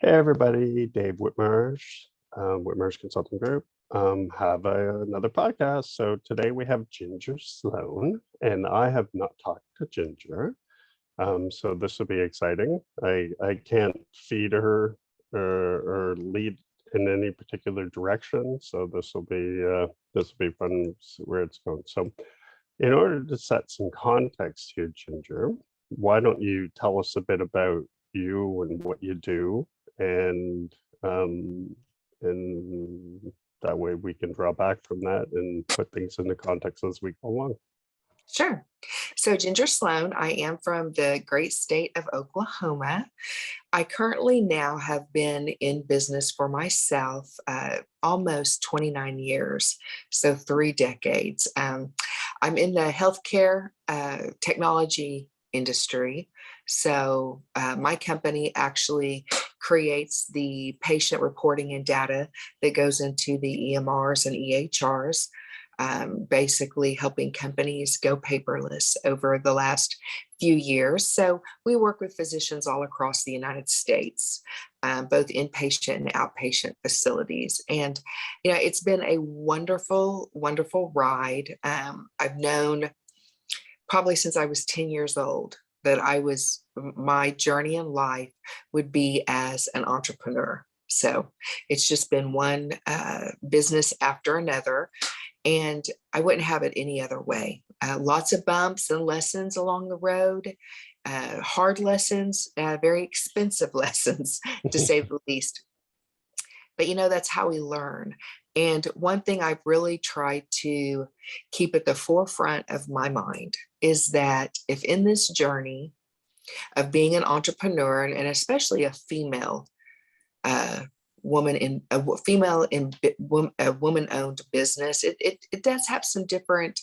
Hey everybody, Dave Whitmarsh, Whitmarsh Consulting Group, have another podcast. So today we have Ginger Sloan, and I have not talked to Ginger. So this will be exciting. I can't feed her or lead in any particular direction. So this will be fun to see where it's going. So in order to set some context here, Ginger, why don't you tell us a bit about you and what you do, and um, and that way we can draw back from that and put things into context as we go along. Sure. So, Ginger Sloan, I am from the great state of Oklahoma. I currently now have been in business for myself almost 29 years, so 3 decades. I'm in the healthcare technology industry. So, my company actually creates the patient reporting and data that goes into the EMRs and EHRs. Basically helping companies go paperless over the last few years. So we work with physicians all across the United States, both inpatient and outpatient facilities. And, it's been a wonderful, wonderful ride. I've known probably since I was 10 years old that my journey in life would be as an entrepreneur. So it's just been one business after another. And I wouldn't have it any other way. Lots of bumps and lessons along the road, hard lessons, very expensive lessons, to say the least. But that's how we learn. And one thing I've really tried to keep at the forefront of my mind is that if in this journey of being an entrepreneur, and especially a female a woman-owned business, it does have some different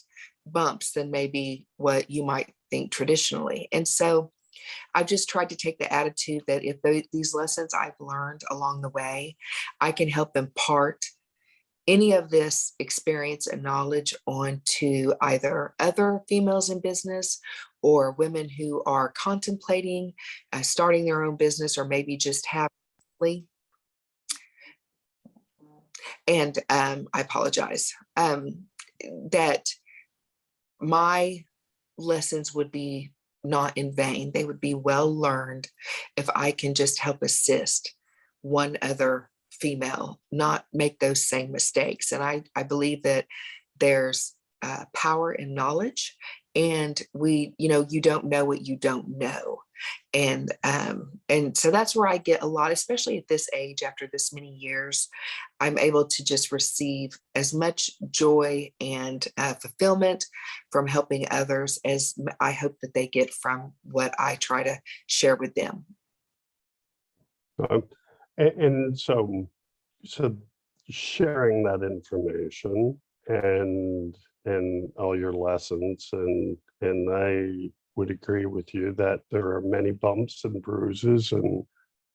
bumps than maybe what you might think traditionally. And so I've just tried to take the attitude that if these lessons I've learned along the way, I can help impart any of this experience and knowledge onto either other females in business or women who are contemplating starting their own business, or maybe just have. And I apologize, that my lessons would be not in vain. They would be well learned if I can just help assist one other female not make those same mistakes. And I believe that there's power in knowledge, and you don't know what you don't know. And so that's where I get a lot, especially at this age, after this many years, I'm able to just receive as much joy and fulfillment from helping others as I hope that they get from what I try to share with them. Um, and so sharing that information and all your lessons, and I would agree with you that there are many bumps and bruises and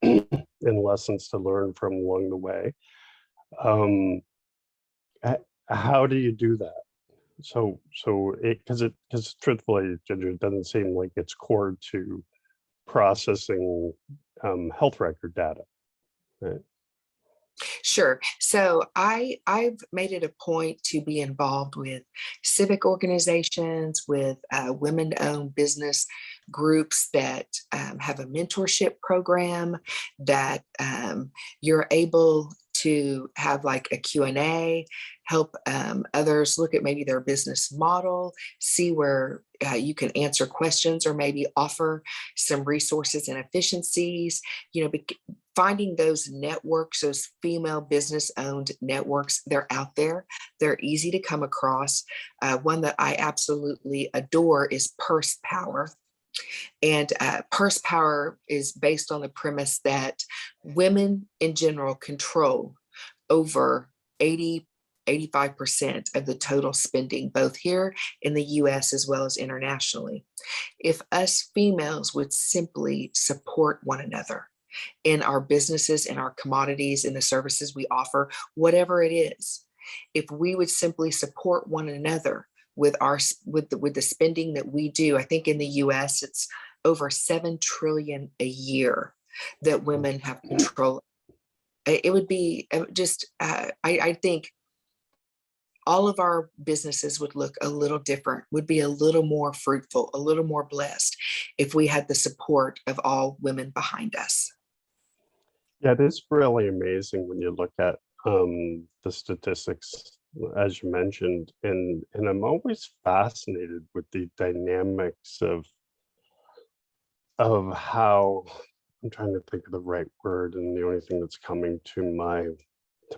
and lessons to learn from along the way. Um, how do you do that? Because truthfully, Ginger, it doesn't seem like it's core to processing health record data, right? Sure. So I've made it a point to be involved with civic organizations, with women-owned business groups that have a mentorship program that you're able to have like a Q&A, help others look at maybe their business model, see where you can answer questions or maybe offer some resources and efficiencies, finding those networks, those female business owned networks. They're out there. They're easy to come across. One that I absolutely adore is Purse Power. And Purse Power is based on the premise that women in general control over 85% of the total spending, both here in the US as well as internationally. If us females would simply support one another in our businesses, in our commodities, in the services we offer, whatever it is, if we would simply support one another with the spending that we do. I think in the US it's over 7 trillion a year that women have control. It would be just, I think all of our businesses would look a little different, would be a little more fruitful, a little more blessed if we had the support of all women behind us. Yeah, it is really amazing when you look at the statistics, as you mentioned, and I'm always fascinated with the dynamics of how I'm trying to think of the right word, and the only thing that's coming to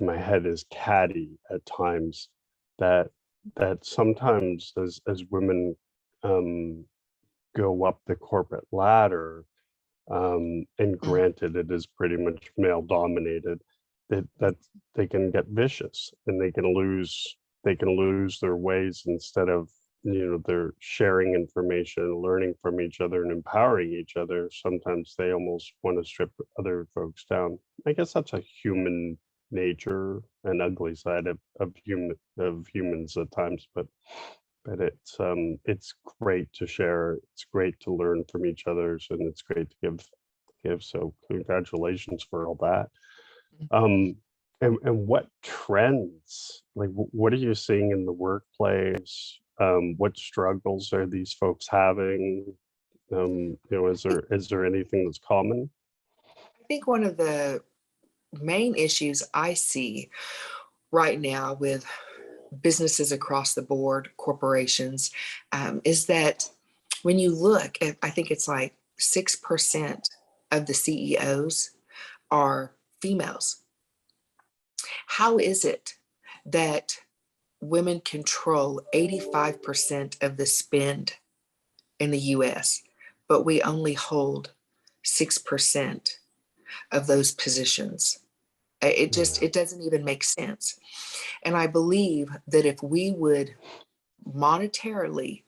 my head is catty at times. That that sometimes as women um, go up the corporate ladder, and Mm, granted it is pretty much male dominated, that they can get vicious and they can lose their ways instead of, they're sharing information, learning from each other and empowering each other. Sometimes they almost want to strip other folks down. I guess that's a human nature and ugly side of humans at times, but it's great to share. It's great to learn from each other's, and it's great to give. So congratulations for all that. mm. Um, and what trends, like what are you seeing in the workplace? What struggles are these folks having? Is there anything that's common? I think one of the main issues I see right now with businesses across the board, corporations, is that when you look at, I think it's like 6% of the CEOs are females. How is it that women control 85% of the spend in the US, but we only hold 6% of those positions? Yeah. It doesn't even make sense. And I believe that if we would monetarily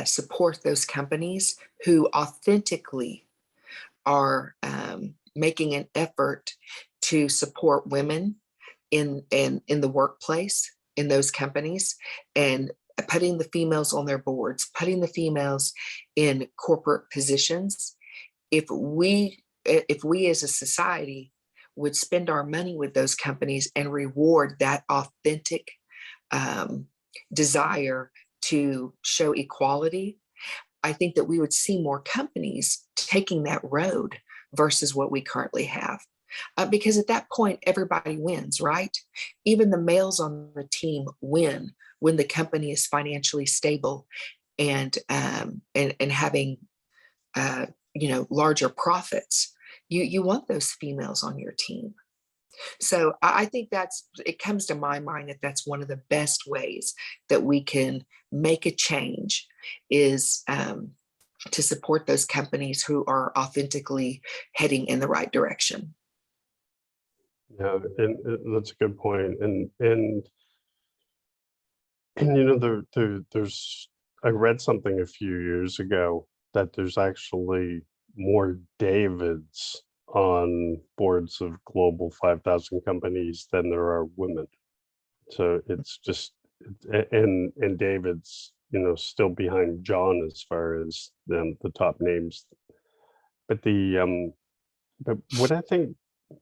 support those companies who authentically are making an effort to support women in the workplace in those companies, and putting the females on their boards, putting the females in corporate positions. If we as a society would spend our money with those companies and reward that authentic um, desire to show equality, I think that we would see more companies taking that road versus what we currently have. Because at that point, everybody wins, right? Even the males on the team win when the company is financially stable and having larger profits. You want those females on your team. So I think it comes to my mind that that's one of the best ways that we can make a change is to support those companies who are authentically heading in the right direction. Yeah, and that's a good point. And there's I read something a few years ago that there's actually more Davids on boards of global 5,000 companies than there are women. So it's just, and David's, still behind John as far as the top names. But but what I think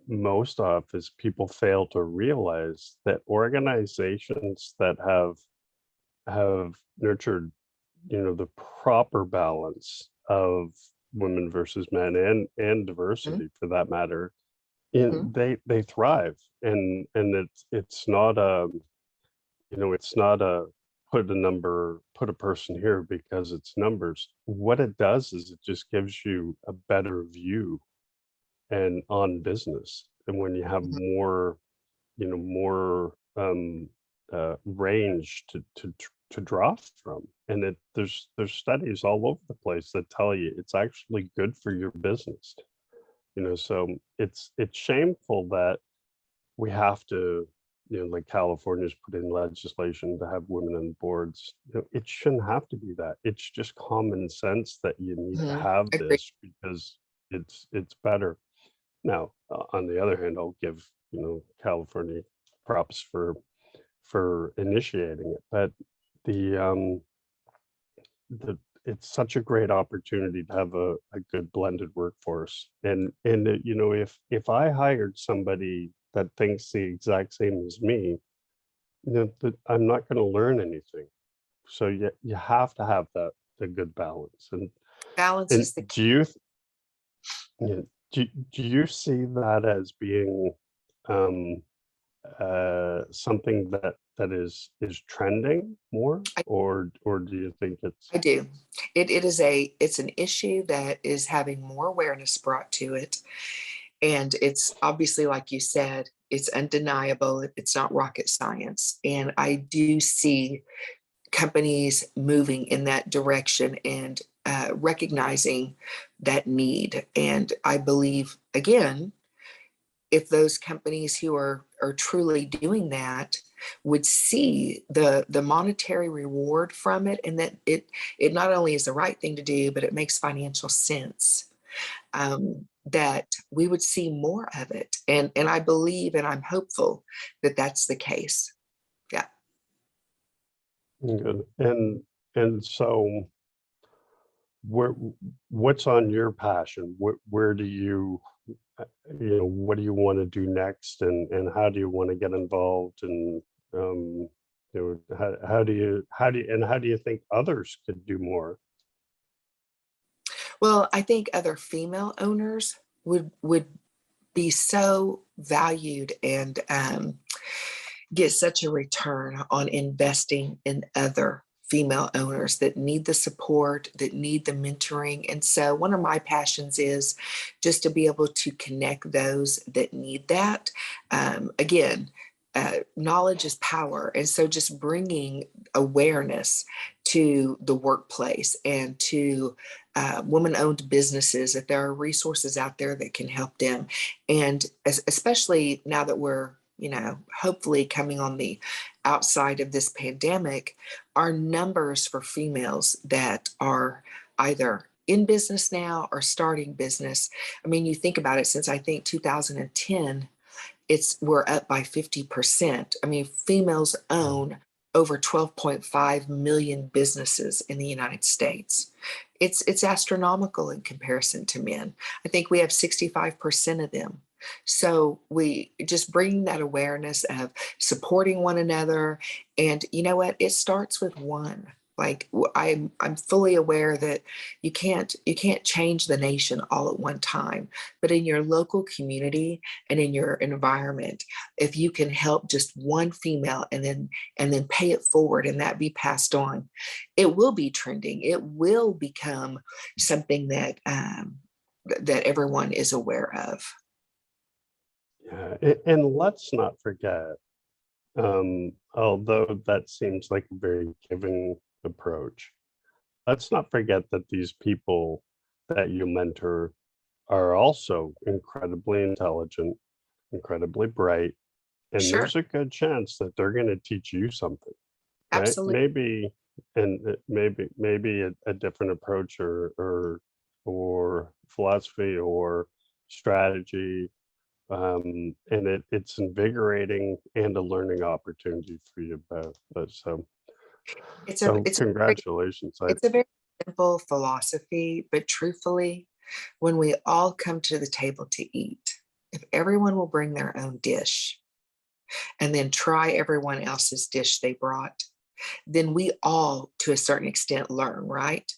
most of is people fail to realize that organizations that have nurtured, the proper balance of women versus men and diversity for that matter, Mhm. they thrive. And it's not a, it's not a put a person here because it's numbers. What it does is it just gives you a better view and on business. And when you have Mhm. more range to draw from, and there's studies all over the place that tell you it's actually good for your business. So it's shameful that we have to, like California's put in legislation to have women on boards. It shouldn't have to be that. It's just common sense that you need to Mhm. have Agree. this because it's better. Now, on the other hand, I'll give, California props for initiating it, but the it's such a great opportunity to have a good blended workforce. And you know, if I hired somebody that thinks the exact same as me, you know, that I'm not going to learn anything. So you have to have that the good balance. Balance And is the key. do you yeah, do you see that as being um something that is trending more, I, or do you think it's I do. It's an issue that is having more awareness brought to it. And it's obviously, like you said, it's undeniable. It's not rocket science. And I do see companies moving in that direction and recognizing that need. And I believe, again, if those companies who are truly doing that would see the monetary reward from it, and that it not only is the right thing to do, but it makes financial sense, that we would see more of it. And I believe and I'm hopeful that that's the case. Yeah. good? And so where what's on your passion? Where do you uh, you know, what do you want to do next, and how do you want to get involved, and you know, how do you think others could do more? Well, I think other female owners would be so valued and get such a return on investing in other female owners that need the support, that need the mentoring. And so, one of my passions is just to be able to connect those that need that. Again, knowledge is power. And so, just bringing awareness to the workplace and to woman owned businesses, that there are resources out there that can help them. And especially now that we're, hopefully coming on the outside of this pandemic, our numbers for females that are either in business now or starting business. I mean, you think about it, since I think 2010, we're up by 50%. I mean, females own over 12.5 million businesses in the United States. It's astronomical in comparison to men. I think we have 65% of them. So we just bring that awareness of supporting one another. And you know what? It starts with one. Like, I'm fully aware that you can't change the nation all at one time, but in your local community and in your environment, if you can help just one female and then pay it forward and that be passed on, it will be trending. It will become something that everyone is aware of. Yeah, and let's not forget, although that seems like a very giving approach, let's not forget that these people that you mentor are also incredibly intelligent, incredibly bright, and Sure, there's a good chance that they're going to teach you something, right? absolutely. Maybe, and maybe a different approach, or philosophy, or strategy, and it's invigorating and a learning opportunity for you both. But It's a so it's a very congratulations. I it's a very simple philosophy, but truthfully, when we all come to the table to eat, if everyone will bring their own dish and then try everyone else's dish they brought, then we all, to a certain extent, learn, right?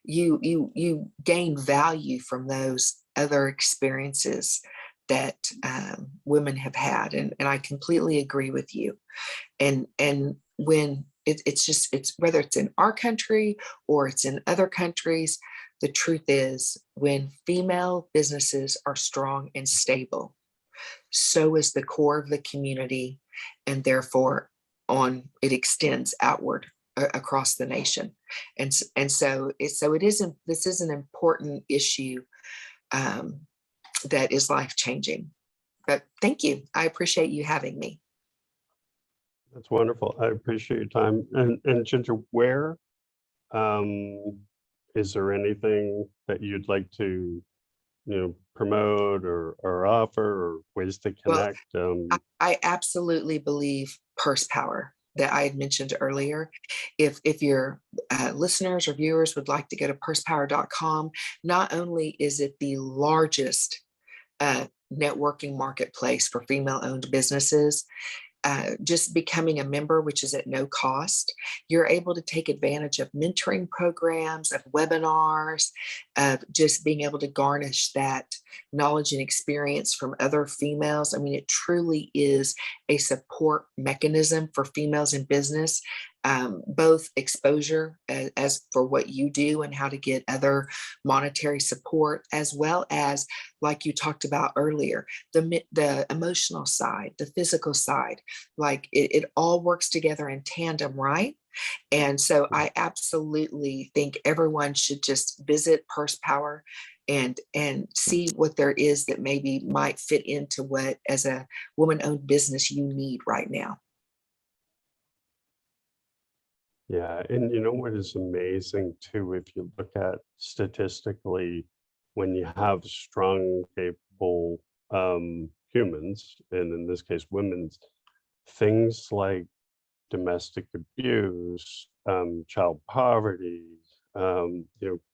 You gain value from those other experiences that women have had, and I completely agree with you. And when it's whether it's in our country or it's in other countries, the truth is, when female businesses are strong and stable, so is the core of the community, and therefore on it extends outward across the nation. And so it isn't this is an important issue, um, that is life changing. But thank you, I appreciate you having me. That's wonderful. I appreciate your time. And Ginger, where um is there anything that you'd like to, you know, promote, or offer, or ways to Well, connect? I absolutely believe purse power. that I had mentioned earlier. If your listeners or viewers would like to go to pursepower.com, not only is it the largest networking marketplace for female-owned businesses, just becoming a member, which is at no cost, you're able to take advantage of mentoring programs, of webinars, of just being able to garnish that knowledge and experience from other females. I mean, it truly is a support mechanism for females in business, both exposure as for what you do and how to get other monetary support, as well as, like you talked about earlier, the emotional side, the physical side. Like it all works together in tandem, right? And so I absolutely think everyone should just visit Purse Power and see what there is that maybe might fit into what, as a woman-owned business, you need right now. Yeah, and you know what is amazing too, if you look at statistically, when you have strong, capable humans, and in this case, women's, things like domestic abuse, child poverty,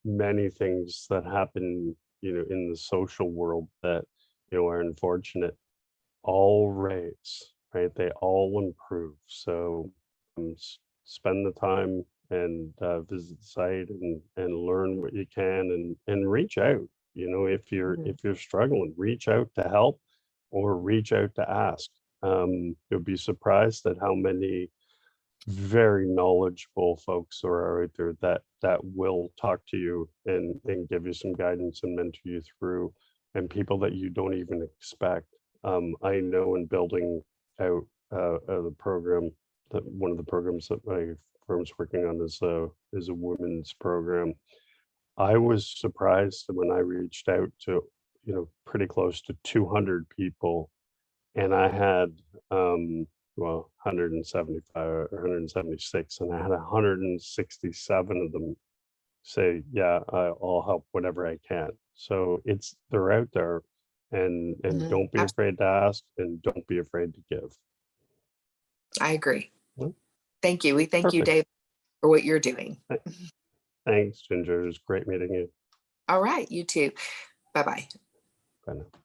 many things that happen, in the social world that, are unfortunate, all raise, right? They all improve. So spend the time and visit the site and learn what you can and reach out. If you're struggling, reach out to help or reach out to ask. You'll be surprised at how many very knowledgeable folks are out there that will talk to you and give you some guidance and mentor you through, and people that you don't even expect. I know in building out the program, that one of the programs that my firm's working on is a women's program. I was surprised when I reached out to, pretty close to 200 people, and I had, 175 or 176, and I had 167 of them say, yeah, I'll help whatever I can. So they're out there, and don't be afraid to ask, and don't be afraid to give. I agree. Well, Thank you. We thank you, perfect. Dave, for what you're doing. Thanks, Ginger. It was great meeting you. All right, you too. Bye-bye. Bye now.